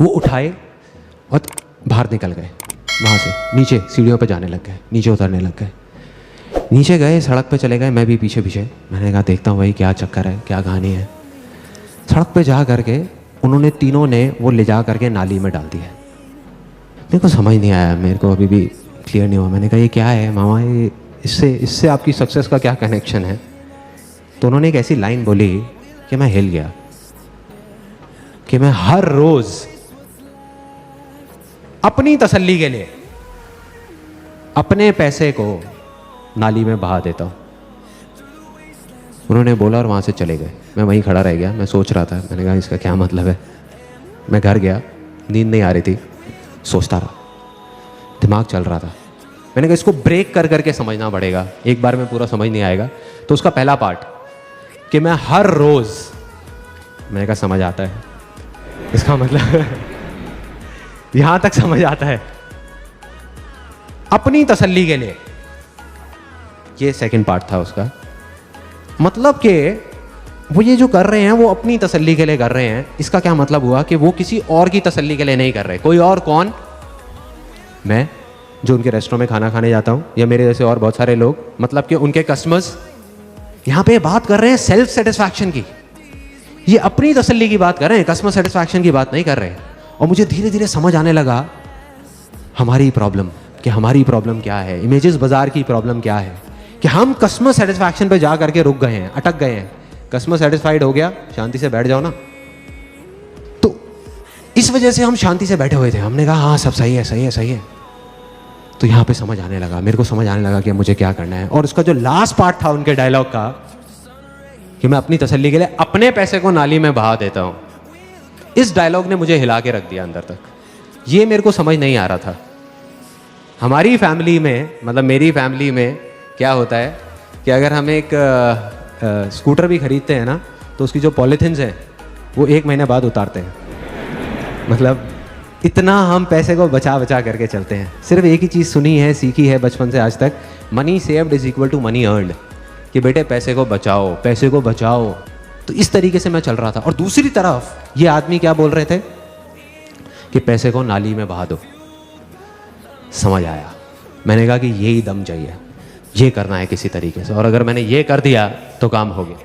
वो उठाए और बाहर निकल गए, वहाँ से नीचे सीढ़ियों पे जाने लग गए, नीचे उतरने लग गए। नीचे गए, सड़क पे चले गए, मैं भी पीछे पीछे। मैंने कहा देखता हूँ भाई क्या चक्कर है, क्या कहानी है। सड़क पे जा करके उन्होंने तीनों ने वो ले जा करके नाली में डाल दिया। मेरे को समझ नहीं आया, मेरे को अभी भी क्लियर नहीं हुआ। मैंने कहा ये क्या है मामा, ये इससे आपकी सक्सेस का क्या कनेक्शन है? तो उन्होंने एक ऐसी लाइन बोली कि मैं हिल गया, कि मैं हर रोज अपनी तसल्ली के लिए अपने पैसे को नाली में बहा देता हूं। उन्होंने बोला और वहां से चले गए। मैं वहीं खड़ा रह गया, मैं सोच रहा था, मैंने कहा इसका क्या मतलब है। मैं घर गया, नींद नहीं आ रही थी, सोचता रहा, दिमाग चल रहा था। मैंने कहा इसको ब्रेक कर करके समझना पड़ेगा, एक बार में पूरा समझ नहीं आएगा। तो उसका पहला पार्ट कि मैं हर रोज, मैंने कहा समझ आता है, इसका मतलब यहां तक समझ आता है, अपनी तसल्ली के लिए। ये सेकंड पार्ट था उसका, मतलब कि वो ये जो कर रहे हैं वो अपनी तसल्ली के लिए कर रहे हैं। इसका क्या मतलब हुआ कि वो किसी और की तसल्ली के लिए नहीं कर रहे। कोई और कौन? मैं, जो उनके रेस्टोरेंट में खाना खाने जाता हूं, या मेरे जैसे और बहुत सारे लोग, मतलब कि उनके कस्टमर्स। यहां पे बात कर रहे हैं सेल्फ सेटिस्फैक्शन की, ये अपनी तसल्ली की बात कर रहे हैं, कस्टमर सेटिस्फैक्शन की बात नहीं कर रहे हैं। और मुझे धीरे धीरे समझ आने लगा हमारी प्रॉब्लम, कि हमारी प्रॉब्लम क्या है, इमेजेस बाजार की प्रॉब्लम क्या है, कि हम कस्टमर सेटिस्फैक्शन पे जा करके रुक गए हैं, अटक गए हैं। कस्टमर सेटिस्फाइड हो गया, शांति से बैठ जाओ ना। तो इस वजह से हम शांति से बैठे हुए थे, हमने कहा हाँ सब सही है सही है सही है। तो यहां पे समझ आने लगा, मेरे को समझ आने लगा कि मुझे क्या करना है। और उसका जो लास्ट पार्ट था उनके डायलॉग का, कि मैं अपनी तसल्ली के लिए अपने पैसे को नाली में बहा देता हूं, इस डायलॉग ने मुझे हिला के रख दिया अंदर तक। ये मेरे को समझ नहीं आ रहा था। हमारी फैमिली में, मतलब मेरी फैमिली में क्या होता है कि अगर हम एक स्कूटर भी खरीदते हैं ना, तो उसकी जो पॉलीथिन्स हैं वो 1 महीने बाद उतारते हैं। मतलब इतना हम पैसे को बचा बचा करके चलते हैं। सिर्फ एक ही चीज़ सुनी है, सीखी है बचपन से आज तक, money saved is equal to money earned, कि बेटे पैसे को बचाओ, पैसे को बचाओ। तो इस तरीके से मैं चल रहा था। और दूसरी तरफ ये आदमी क्या बोल रहे थे कि पैसे को नाली में बहा दो। समझ आया, मैंने कहा कि यही दम चाहिए, ये करना है किसी तरीके से, और अगर मैंने ये कर दिया तो काम हो गया।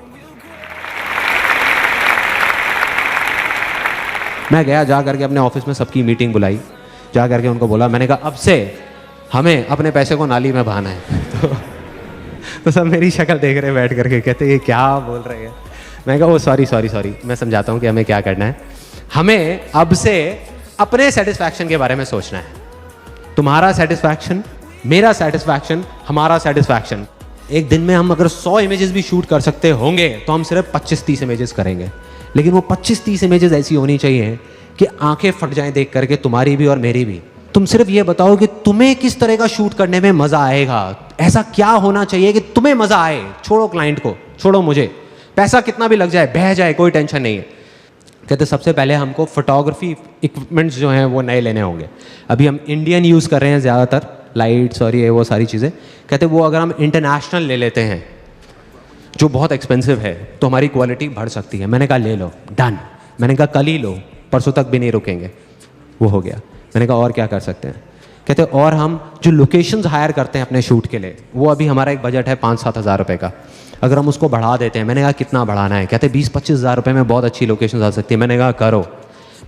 मैं गया, जा करके अपने ऑफिस में सबकी मीटिंग बुलाई, जा करके उनको बोला, मैंने कहा अब से हमें अपने पैसे को नाली में बहाना है। तो सब मेरी शक्ल देख रहे बैठ करके, कहते ये क्या बोल रहे हैं। मैं कहा ओ सॉरी, मैं समझाता हूँ कि हमें क्या करना है। हमें अब से अपने सेटिस्फैक्शन के बारे में सोचना है। तुम्हारा सेटिस्फैक्शन, मेरा सेटिस्फैक्शन, हमारा सेटिस्फैक्शन। एक दिन में हम अगर 100 इमेजेस भी शूट कर सकते होंगे तो हम सिर्फ 25-30 इमेजेस करेंगे। लेकिन वो 25-30 इमेजेस ऐसी होनी चाहिए कि आंखें फट जाएं देख करके, तुम्हारी भी और मेरी भी। तुम सिर्फ ये बताओ कि तुम्हें किस तरह का शूट करने में मजा आएगा, ऐसा क्या होना चाहिए कि तुम्हें मजा आए। छोड़ो क्लाइंट को, छोड़ो मुझे, पैसा कितना भी लग जाए, बह जाए, कोई टेंशन नहीं है। कहते सबसे पहले हमको फोटोग्राफी इक्विपमेंट्स जो हैं वो नए लेने होंगे। अभी हम इंडियन यूज़ कर रहे हैं ज़्यादातर, लाइट्स और ये वो सारी चीज़ें। कहते वो अगर हम इंटरनेशनल ले लेते हैं जो बहुत एक्सपेंसिव है तो हमारी क्वालिटी बढ़ सकती है। मैंने कहा ले लो, डन। मैंने कहा कल ही लो, परसों तक भी नहीं रुकेंगे। वो हो गया। मैंने कहा और क्या कर सकते हैं? कहते और हम जो लोकेशंस हायर करते हैं अपने शूट के लिए, वो अभी हमारा एक बजट है 5-7 हज़ार रुपये का, अगर हम उसको बढ़ा देते हैं। मैंने कहा कितना बढ़ाना है? कहते 20-25 हज़ार रुपये में बहुत अच्छी लोकेशन आ सकती है। मैंने कहा करो।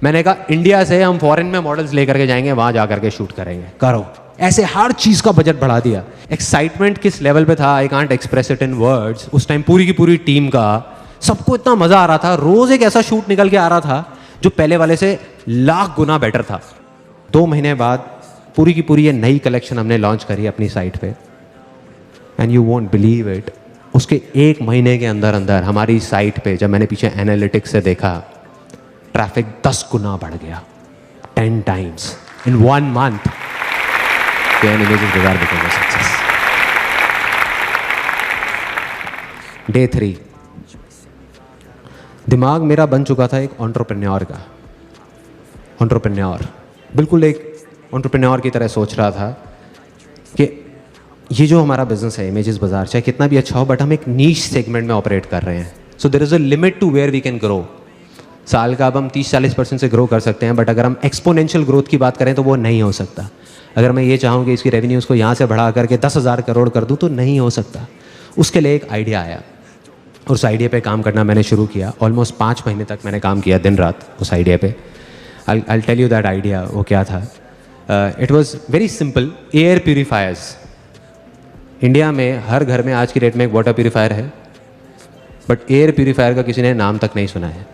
मैंने कहा इंडिया से हम फॉरेन में मॉडल्स लेकर के जाएंगे, वहाँ जा करके शूट करेंगे, करो। ऐसे हर चीज़ का बजट बढ़ा दिया। एक्साइटमेंट किस लेवल पे था, I can't express it in words. उस टाइम पूरी की पूरी टीम का, सबको इतना मज़ा आ रहा था। रोज़ एक ऐसा शूट निकल के आ रहा था जो पहले वाले से लाख गुना बेटर था। 2 महीने बाद पूरी की पूरी ये नई कलेक्शन हमने लॉन्च करी अपनी साइट पे, and you won't believe it, उसके 1 महीने के अंदर अंदर हमारी साइट पे, जब मैंने पीछे एनालिटिक्स से देखा, ट्रैफिक 10 गुना बढ़ गया, 10 टाइम्स इन 1 मंथ। इमेजेस बाजार बिकेगा सक्सेस। डे 3, दिमाग मेरा बन चुका था एक एंटरप्रेन्योर का। एंटरप्रेन्योर, बिल्कुल एक एंटरप्रेन्योर की तरह सोच रहा था कि ये जो हमारा बिजनेस है इमेजेस बाजार, चाहे कितना भी अच्छा हो, बट हम एक नीश सेगमेंट में ऑपरेट कर रहे हैं। So there is a limit to where we can grow. साल का अब हम 30-40% से ग्रो कर सकते हैं, बट अगर हम एक्सपोनेंशियल ग्रोथ की बात करें तो वो नहीं हो सकता। अगर मैं ये चाहूँ कि इसकी रेवेन्यूज़ को यहाँ से बढ़ा करके 10,000 करोड़ कर दूँ तो नहीं हो सकता। उसके लिए एक आइडिया आया और उस आइडिया पे काम करना मैंने शुरू किया। ऑलमोस्ट 5 महीने तक मैंने काम किया दिन रात उस आइडिया पे। I'll tell you that idea, वो क्या था। It was very simple, air purifiers. India में हर घर में आज की डेट में एक वाटर प्यूरीफायर है, बट एयर प्यूरीफायर का किसी ने नाम तक नहीं सुना है।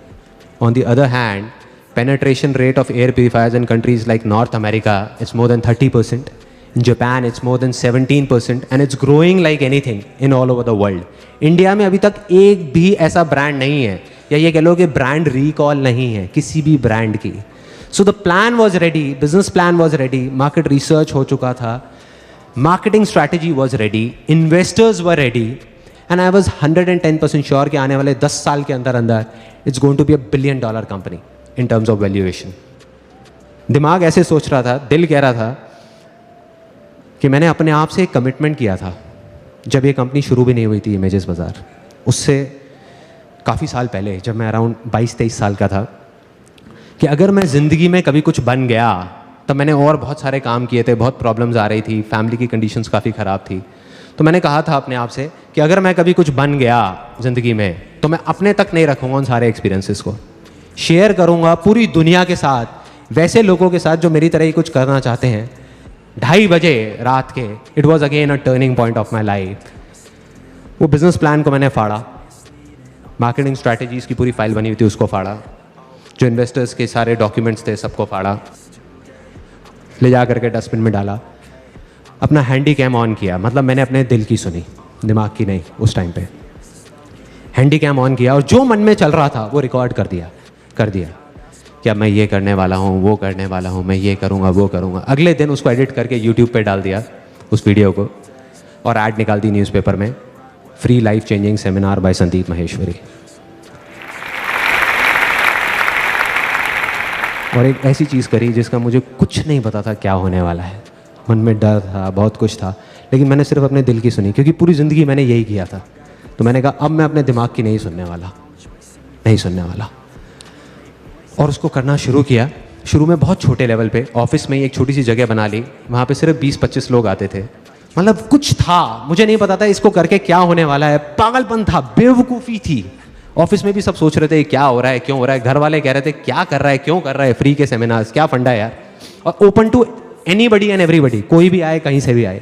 On the other hand, penetration rate of air purifiers in countries like North America, it's more than 30%. In Japan, it's more than 17%, and it's growing like anything in all over the world. India में अभी तक एक भी ऐसा brand नहीं है, या ये कह लो कि ब्रांड रिकॉल नहीं है किसी भी ब्रांड की। So the plan was ready, business plan was ready, market research हो चुका था, marketing strategy was ready, investors were ready, and I was 110% sure कि आने वाले 10 साल के अंदर अंदर it's going to be $1 billion company in terms of valuation. दिमाग ऐसे सोच रहा था, दिल कह रहा था कि मैंने अपने आप से एक कमिटमेंट किया था जब ये कंपनी शुरू भी नहीं हुई थी, इमेजेस बाज़ार, उससे काफ़ी साल पहले, जब मैं अराउंड 22-23 साल का था, कि अगर मैं ज़िंदगी में कभी कुछ बन गया, तब मैंने और बहुत सारे काम किए थे, बहुत प्रॉब्लम्स आ रही थी, फैमिली की कंडीशंस काफ़ी ख़राब थी, तो मैंने कहा था अपने आप से कि अगर मैं कभी कुछ बन गया ज़िंदगी में तो मैं अपने तक नहीं रखूँगा उन सारे एक्सपीरियंसेस को, शेयर करूँगा पूरी दुनिया के साथ, वैसे लोगों के साथ जो मेरी तरह ही कुछ करना चाहते हैं। 2:30 बजे रात के, it was again a turning point of my life. वो बिजनेस प्लान को मैंने फाड़ा, मार्केटिंग स्ट्रैटेजीज़ की पूरी फाइल बनी हुई थी उसको फाड़ा, जो इन्वेस्टर्स के सारे डॉक्यूमेंट्स थे सबको फाड़ा, ले जा करके डस्टबिन में डाला, अपना हैंडी कैम ऑन किया, मतलब मैंने अपने दिल की सुनी, दिमाग की नहीं। उस टाइम पे हैंडी कैम ऑन किया और जो मन में चल रहा था वो रिकॉर्ड कर दिया कि अब मैं ये करने वाला हूँ, वो करने वाला हूँ, मैं ये करूँगा, वो करूँगा। अगले दिन उसको एडिट करके यूट्यूब पे डाल दिया उस वीडियो को, और ऐड निकाल दी न्यूज़पेपर में, free life changing seminar by Sandeep Maheshwari. और एक ऐसी चीज़ करी जिसका मुझे कुछ नहीं पता था क्या होने वाला है, मन में डर था, बहुत कुछ था, लेकिन मैंने सिर्फ अपने दिल की सुनी, क्योंकि पूरी ज़िंदगी मैंने यही किया था। तो मैंने कहा अब मैं अपने दिमाग की नहीं सुनने वाला, और उसको करना शुरू किया। शुरू में बहुत छोटे लेवल पे, ऑफिस में ही एक छोटी सी जगह बना ली, वहाँ पे सिर्फ 20-25 लोग आते थे, मतलब कुछ था, मुझे नहीं पता था इसको करके क्या होने वाला है, पागलपन था, बेवकूफ़ी थी। ऑफिस में भी सब सोच रहे थे क्या हो रहा है, क्यों हो रहा है, घर वाले कह रहे थे क्या कर रहा है, क्यों कर रहा है, फ्री के सेमिनार्स, क्या फंडा है यार, और open to anybody and everybody, कोई भी आए, कहीं से भी आए।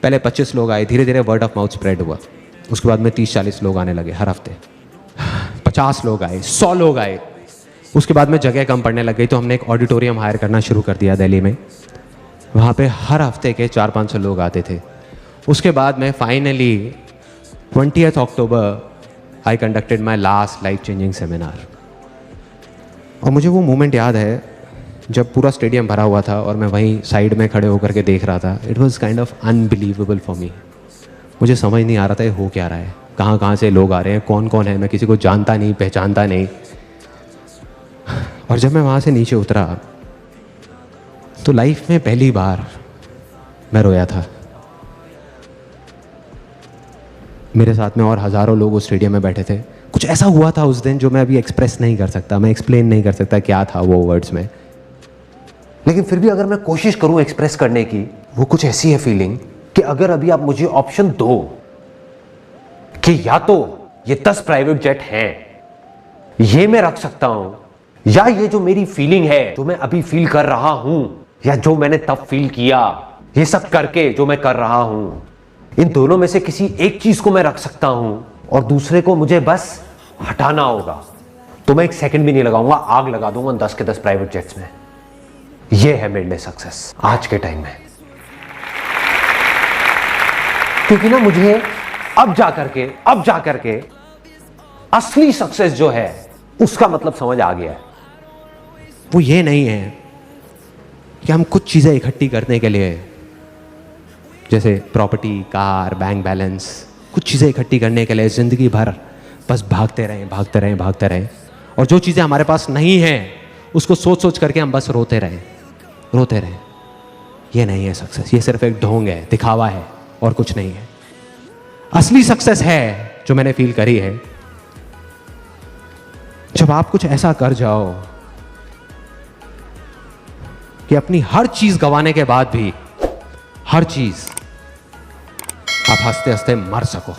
पहले 25 लोग आए, धीरे धीरे वर्ड ऑफ माउथ स्प्रेड हुआ, उसके बाद में 30-40 लोग आने लगे हर हफ्ते, 50 लोग आए, 100 लोग आए। उसके बाद में जगह कम पड़ने लग गई, तो हमने एक ऑडिटोरियम हायर करना शुरू कर दिया दिल्ली में, वहाँ पे हर हफ्ते के 400-500 लोग आते थे। उसके बाद में finally 20th October I conducted my last life changing seminar. और मुझे वो मोमेंट याद है जब पूरा स्टेडियम भरा हुआ था और मैं वहीं साइड में खड़े होकर के देख रहा था। It was kind of unbelievable for me. मुझे समझ नहीं आ रहा था ये हो क्या रहा है, कहाँ कहाँ से लोग आ रहे हैं, कौन कौन है, मैं किसी को जानता नहीं, पहचानता नहीं। और जब मैं वहाँ से नीचे उतरा तो लाइफ में पहली बार मैं रोया था। मेरे साथ में और हज़ारों लोग उस स्टेडियम में बैठे थे। कुछ ऐसा हुआ था उस दिन जो मैं अभी एक्सप्रेस नहीं कर सकता, मैं एक्सप्लेन नहीं कर सकता क्या था वो वर्ड्स में, लेकिन फिर भी अगर मैं कोशिश करूं एक्सप्रेस करने की, वो कुछ ऐसी है फीलिंग कि अगर अभी आप मुझे ऑप्शन दो कि या तो ये 10 प्राइवेट जेट हैं, ये मैं रख सकता हूं, या ये जो मेरी फीलिंग है, जो मैं अभी फील कर रहा हूं, या जो मैंने तब फील किया, ये सब करके जो मैं कर रहा हूं, इन दोनों में से किसी एक चीज को मैं रख सकता हूं और दूसरे को मुझे बस हटाना होगा, तो मैं 1 सेकंड भी नहीं लगाऊंगा, आग लगा दूंगा 10 के 10 प्राइवेट जेट्स में। ये है मेरे लिए सक्सेस आज के टाइम में। क्योंकि ना मुझे अब जाकर के असली सक्सेस जो है उसका मतलब समझ आ गया है। वो ये नहीं है कि हम कुछ चीजें इकट्ठी करने के लिए, जैसे प्रॉपर्टी, कार, बैंक बैलेंस, कुछ चीज़ें इकट्ठी करने के लिए ज़िंदगी भर बस भागते रहें, और जो चीज़ें हमारे पास नहीं हैं उसको सोच करके हम बस रोते रहें। ये नहीं है सक्सेस, ये सिर्फ एक ढोंग है, दिखावा है और कुछ नहीं है। असली सक्सेस है जो मैंने फील करी है जब आप कुछ ऐसा कर जाओ कि अपनी हर चीज गंवाने के बाद भी हर चीज आप हंसते हंसते मर सको,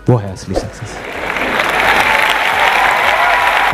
वो है असली सक्सेस।